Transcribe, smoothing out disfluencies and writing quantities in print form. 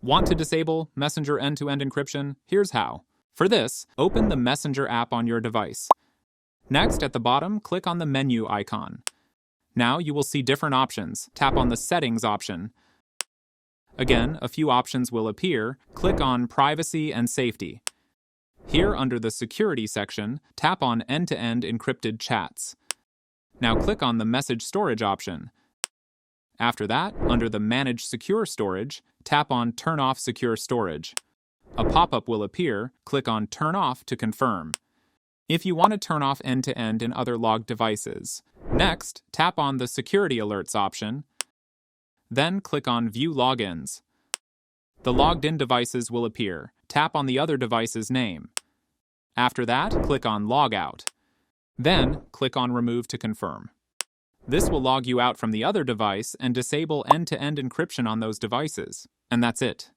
Want to disable Messenger end-to-end encryption? Here's how. For this, open the Messenger app on your device. Next, at the bottom, click on the menu icon. Now you will see different options. Tap on the Settings option. Again, a few options will appear. Click on Privacy and Safety. Here, under the Security section, tap on End-to-end encrypted chats. Now click on the Message Storage option. After that, under the Manage Secure Storage, tap on Turn off Secure Storage. A pop-up will appear. Click on Turn off to confirm. If you want to turn off end-to-end in other logged devices. Next, tap on the Security Alerts option. Then click on View Logins. The logged-in devices will appear. Tap on the other device's name. After that, click on Log Out. Then, click on Remove to confirm. This will log you out from the other device and disable end-to-end encryption on those devices. And that's it.